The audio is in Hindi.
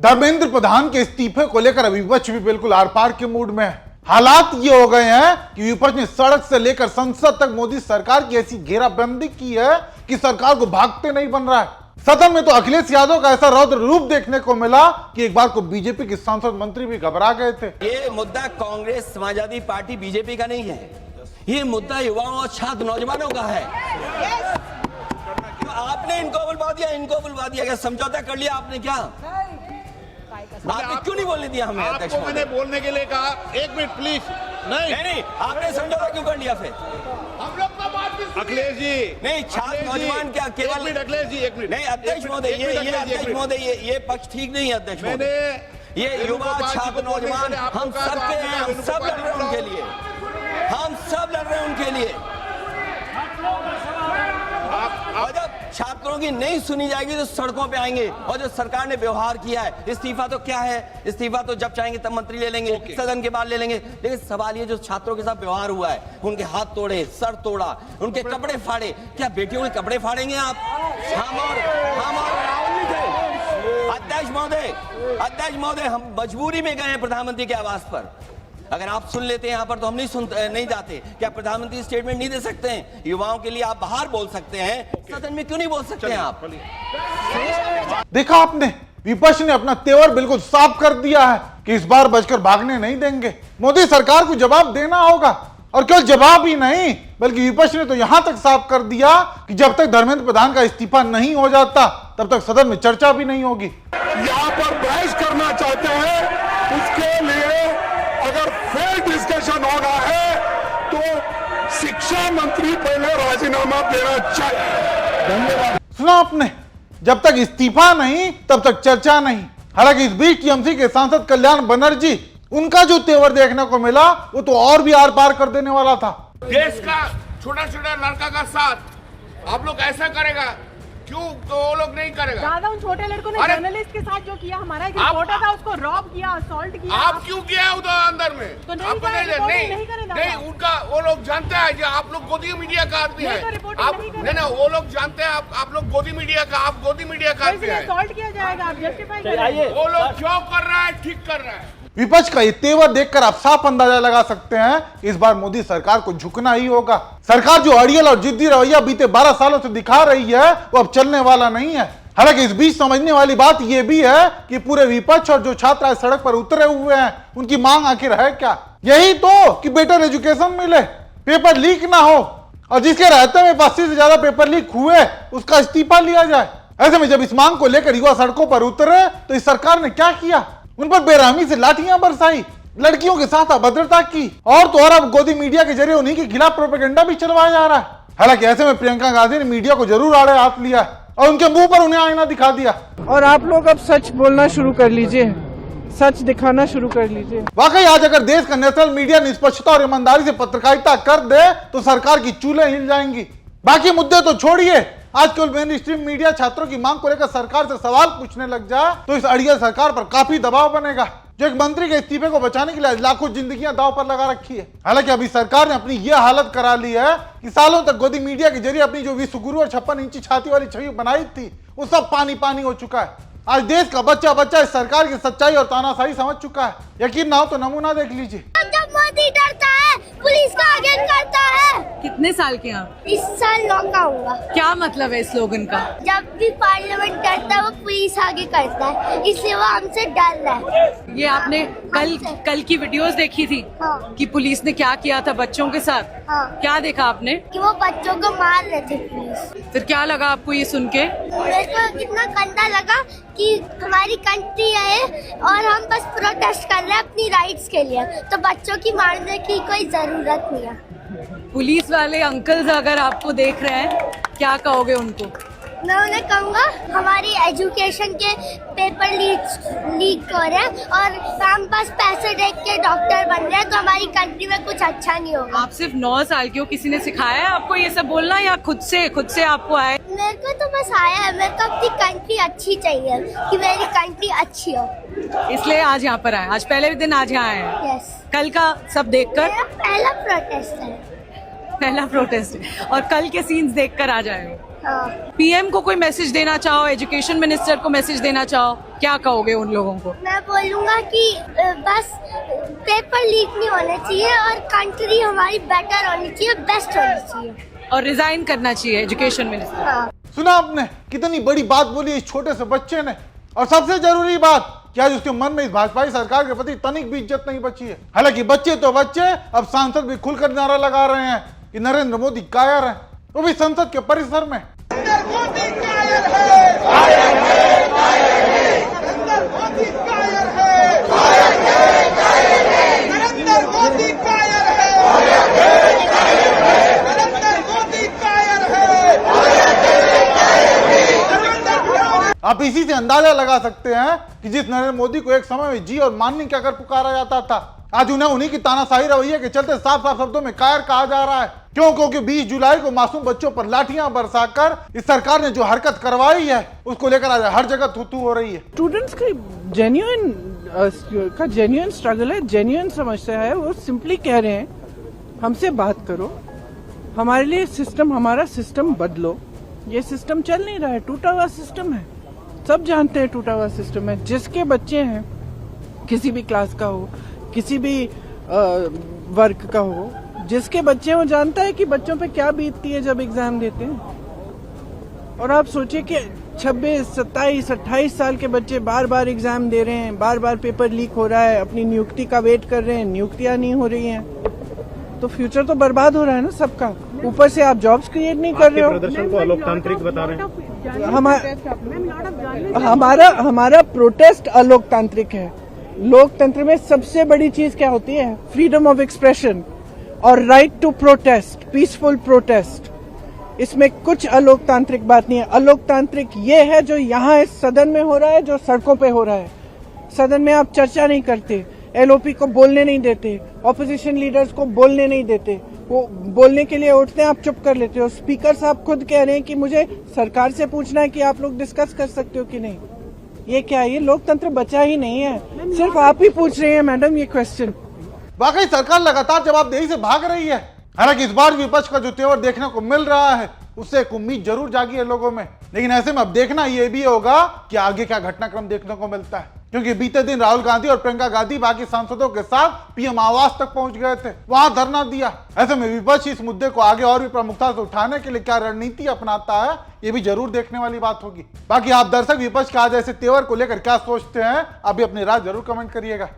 धर्मेंद्र प्रधान के इस्तीफे को लेकर विपक्ष भी बिल्कुल आर पार के मूड में है। हालात ये हो गए हैं कि विपक्ष ने सड़क से लेकर संसद तक मोदी सरकार की ऐसी घेराबंदी की है कि सरकार को भागते नहीं बन रहा है। सदन में तो अखिलेश यादव का ऐसा रौद्र रूप देखने को मिला कि एक बार को बीजेपी के सांसद मंत्री भी घबरा गए थे। ये मुद्दा कांग्रेस समाजवादी पार्टी बीजेपी का नहीं है, ये मुद्दा युवाओं और छात्र नौजवानों का है। आपने इनको बुलवा दिया क्या? समझौता कर लिया आपने क्या? आपने क्यों नहीं बोलने दिया हमें? आपको मैंने बोलने के लिए कहा, एक मिनट प्लीज। नहीं, आपने समझौता क्यों कर लिया फिर? हम लोग का बात अखिलेश जी नहीं, छात्र नौजवान क्या केवल अखिलेश जी एक मिनट नहीं, अध्यक्ष महोदय अध्यक्ष महोदय ये पक्ष ठीक नहीं है अध्यक्ष महोदय। ये युवा छात्र नौजवान हम सबके हैं, हम सब लड़ रहे हैं उनके लिए, हम सब लड़ रहे हैं उनके लिए। और जब छात्रों की नहीं सुनी जाएगी तो सड़कों पे आएंगे। और जो सरकार ने व्यवहार किया है, इस्तीफा तो क्या है, इस्तीफा तो जब चाहेंगे तब मंत्री ले लेंगे, सदन के बाद ले लेंगे। लेकिन सवाल ये जो छात्रों के साथ व्यवहार हुआ है, उनके हाथ तोड़े, सर तोड़ा, उनके कपड़े फाड़े, क्या बेटियों के कपड़े फाड़ेंगे आप? हम और राहुल नहीं थे। अध्यक्ष महोदय हम मजबूरी में गए हैं प्रधानमंत्री के आवास पर। अगर आप सुन लेते हैं यहाँ पर तो हम नहीं जाते। क्या प्रधानमंत्री स्टेटमेंट नहीं दे सकते हैं? युवाओं के लिए आप बाहर बोल सकते हैं, सदन में क्यों नहीं बोल सकते हैं आप? देखा आपने, विपक्ष ने अपना तेवर बिल्कुल साफ कर दिया है कि इस बार बचकर भागने नहीं देंगे। मोदी सरकार को जवाब देना होगा। और केवल जवाब ही नहीं, बल्कि विपक्ष ने तो यहां तक साफ कर दिया कि जब तक धर्मेंद्र प्रधान का इस्तीफा नहीं हो जाता तब तक सदन में चर्चा भी नहीं होगी। यहाँ पर बहस करना चाहते हैं, उसके लिए अगर फेयर डिस्कशन होना है तो शिक्षा मंत्री पहले राजीनामा देना चाहिए। धन्यवाद। सुना आपने, जब तक इस्तीफा नहीं तब तक चर्चा नहीं। हालांकि इस बीच टीएमसी के सांसद कल्याण बनर्जी, उनका जो तेवर देखने को मिला वो तो और भी आर पार कर देने वाला था। देश का छोटा छोटा लड़का का साथ आप लोग ऐसा करेगा क्यों? तो वो लोग नहीं करेगा। दादा उन छोटे लड़कों ने जर्नलिस्ट के साथ जो किया, हमारा एक रिपोर्टर था, उसको रॉब किया, असॉल्ट किया। आप क्यों किया उधर अंदर में? तो नहीं, उनका वो लोग जानते हैं जो आप लोग गोदी मीडिया का आदमी है। नहीं, वो लोग जानते हैं आप लोग गोदी मीडिया का, आप गोदी मीडिया का आदमी है। असॉल्ट किया जाएगा, आप जस्टिफाई करिए। वो लोग जो कर रहा है ठीक कर रहा है। विपक्ष का ये तेवर देखकर आप साफ अंदाजा लगा सकते हैं इस बार मोदी सरकार को झुकना ही होगा। सरकार जो अड़ियल और जिद्दी रवैया बीते 12 सालों से दिखा रही है वो अब चलने वाला नहीं है। हालांकि इस बीच समझने वाली बात यह भी है कि पूरे विपक्ष और जो छात्र आज सड़क पर उतरे हुए हैं उनकी मांग आखिर है क्या? यही तो कि बेटर एजुकेशन मिले, पेपर लीक ना हो, और जिसके रहते में 80 से ज्यादा पेपर लीक हुए उसका इस्तीफा लिया जाए। ऐसे में जब इस मांग को लेकर युवा सड़कों पर उतरे तो इस सरकार ने क्या किया? उन पर बेरहमी से लाठियां बरसाई, लड़कियों के साथ अभद्रता की, और तो और अब गोदी मीडिया के जरिए उन्हीं के खिलाफ प्रोपेगेंडा भी चलवाया जा रहा है। हालांकि ऐसे में प्रियंका गांधी ने मीडिया को जरूर आड़े हाथ लिया और उनके मुंह पर उन्हें आईना दिखा दिया। और आप लोग अब सच बोलना शुरू कर लीजिए, सच दिखाना शुरू कर लीजिए। वाकई आज अगर देश का नेशनल मीडिया निष्पक्षता और ईमानदारी से पत्रकारिता कर दे तो सरकार की चूल्हे हिल जाएंगी। बाकी मुद्दे तो छोड़िए, आज केवल मेन स्ट्रीम मीडिया छात्रों की मांग को लेकर सरकार से सवाल पूछने लग जाए तो इस अड़ियल सरकार पर काफी दबाव बनेगा, जो एक मंत्री के इस्तीफे को बचाने के लिए लाखों जिंदगियां दांव पर लगा रखी है। हालांकि अभी सरकार ने अपनी यह हालत करा ली है कि सालों तक गोदी मीडिया के जरिए अपनी जो विश्वगुरु और 56 इंची छाती वाली छवि बनाई थी वो सब पानी पानी हो चुका है। आज देश का बच्चा बच्चा इस सरकार की सच्चाई और तानाशाही समझ चुका है। यकीन ना हो तो नमूना देख लीजिए। जब मोदी डरता है पुलिस का आगे करता है। कितने साल के आप? इस साल लौका होगा। क्या मतलब है स्लोगन का? जब भी पार्लियामेंट डरता है वो पुलिस आगे करता है, इसलिए वो हमसे डर रहा है। ये आपने कल की वीडियोस देखी थी? हाँ। कि पुलिस ने क्या किया था बच्चों के साथ? हाँ। क्या देखा आपने? कि वो बच्चों को मार रहे थे पुलिस। फिर क्या लगा आपको ये सुन के? मेरे को कितना गंदा लगा कि हमारी कंट्री है और हम बस प्रोटेस्ट कर रहे हैं अपनी राइट्स के लिए, तो बच्चों की मारने की कोई जरूरत नहीं है। पुलिस वाले अंकल्स अगर आपको देख रहे हैं, क्या कहोगे उनको? मैं उन्हें कहूँगा हमारी एजुकेशन के पेपर लीक हो रहे हैं और हम बस पैसे देख के डॉक्टर बन रहे हैं, तो हमारी कंट्री में कुछ अच्छा नहीं होगा। आप सिर्फ 9 साल के हो, किसी ने सिखाया है आपको ये सब बोलना या खुद से आपको आया? मेरे को तो बस आया है, मेरे को अपनी कंट्री अच्छी चाहिए कि मेरी कंट्री अच्छी हो, इसलिए आज यहाँ पर आए। आज पहले दिन आज यहाँ आए हैं। यस। कल का सब देखकर? मेरा पहला प्रोटेस्ट है। पहला प्रोटेस्ट है और कल के सीन्स देखकर आ जाए। हाँ। पीएम को कोई मैसेज देना चाहो, एजुकेशन मिनिस्टर को मैसेज देना चाहो, क्या कहोगे उन लोगों को? मैं बोलूँगा कि बस पेपर लीक नहीं होने चाहिए और कंट्री हमारी बेटर होनी चाहिए, बेस्ट होनी चाहिए, और रिजाइन करना चाहिए एजुकेशन मिनिस्टर। हाँ। सुना आपने कितनी बड़ी बात बोली इस छोटे से बच्चे ने। और सबसे जरूरी बात कि आज उसके मन में इस भाजपाई सरकार के प्रति तनिक भी इज्जत नहीं बची है। हालांकि बच्चे तो बच्चे, अब सांसद भी खुलकर नारा लगा रहे हैं कि नरेंद्र मोदी कायर है, वो भी संसद के परिसर में। आप इसी से अंदाजा लगा सकते हैं कि जिस नरेंद्र मोदी को एक समय में जी और माननीय कहकर पुकारा जाता था, आज उन्हें उन्हीं की तानाशाही रवैये के चलते साफ साफ शब्दों में कायर कहा जा रहा है। क्यों? क्योंकि 20 जुलाई को मासूम बच्चों पर लाठियां बरसाकर इस सरकार ने जो हरकत करवाई है उसको लेकर आज हर जगह थू थू हो रही है। स्टूडेंट्स की जेन्युइन स्ट्रगल है, जेन्युइन समस्या है। वो सिंपली कह रहे हैं हमसे बात करो, हमारे लिए सिस्टम, हमारा सिस्टम बदलो। ये सिस्टम चल नहीं रहा है, टूटा हुआ सिस्टम है, सब जानते हैं टूटा हुआ सिस्टम है। जिसके बच्चे हैं, किसी भी क्लास का हो, किसी भी वर्ग का हो, जिसके बच्चे वो जानता है कि बच्चों पे क्या बीतती है जब एग्जाम देते हैं। और आप सोचिए कि 26, 27, 28 साल के बच्चे बार बार एग्जाम दे रहे हैं, बार बार पेपर लीक हो रहा है, अपनी नियुक्ति का वेट कर रहे हैं, नियुक्तियां नहीं हो रही हैं, तो फ्यूचर तो बर्बाद हो रहा है ना सबका। ऊपर से आप जॉब्स क्रिएट नहीं कर रहे हो। प्रदर्शन को अलोकतांत्रिक बता रहे हैं। हमारा प्रोटेस्ट अलोकतांत्रिक है। लोकतंत्र में सबसे बड़ी चीज क्या होती है? फ्रीडम ऑफ एक्सप्रेशन और right to protest, peaceful protest. इसमें कुछ अलोकतांत्रिक बात नहीं है। अलोकतांत्रिक ये है जो यहाँ इस सदन में हो रहा है, जो सड़कों पे हो रहा है। सदन में आप चर्चा नहीं करते, एलओपी को बोलने नहीं देते, ऑपोजिशन लीडर्स को बोलने नहीं देते, वो बोलने के लिए उठते हैं, आप चुप कर लेते हो। स्पीकर साहब खुद कह रहे हैं कि मुझे सरकार से पूछना है कि आप लोग डिस्कस कर सकते हो कि नहीं। ये क्या है? ये लोकतंत्र बचा ही नहीं है, सिर्फ आप ही पूछ रहे हैं मैडम ये क्वेश्चन। वाकई सरकार लगातार जवाबदेही से भाग रही है। हालांकि इस बार विपक्ष का जो तेवर देखने को मिल रहा है उससे एक उम्मीद जरूर जागी है लोगों में। लेकिन ऐसे में अब देखना यह भी होगा कि आगे क्या घटनाक्रम देखने को मिलता है, क्योंकि बीते दिन राहुल गांधी और प्रियंका गांधी बाकी सांसदों के साथ पीएम आवास तक पहुंच गए थे, वहां धरना दिया। ऐसे में विपक्ष इस मुद्दे को आगे और भी प्रमुखता से उठाने के लिए क्या रणनीति अपनाता है, ये भी जरूर देखने वाली बात होगी। बाकी आप दर्शक विपक्ष के आज ऐसे तेवर को लेकर क्या सोचते हैं, आप भी अपनी राय जरूर कमेंट करिएगा।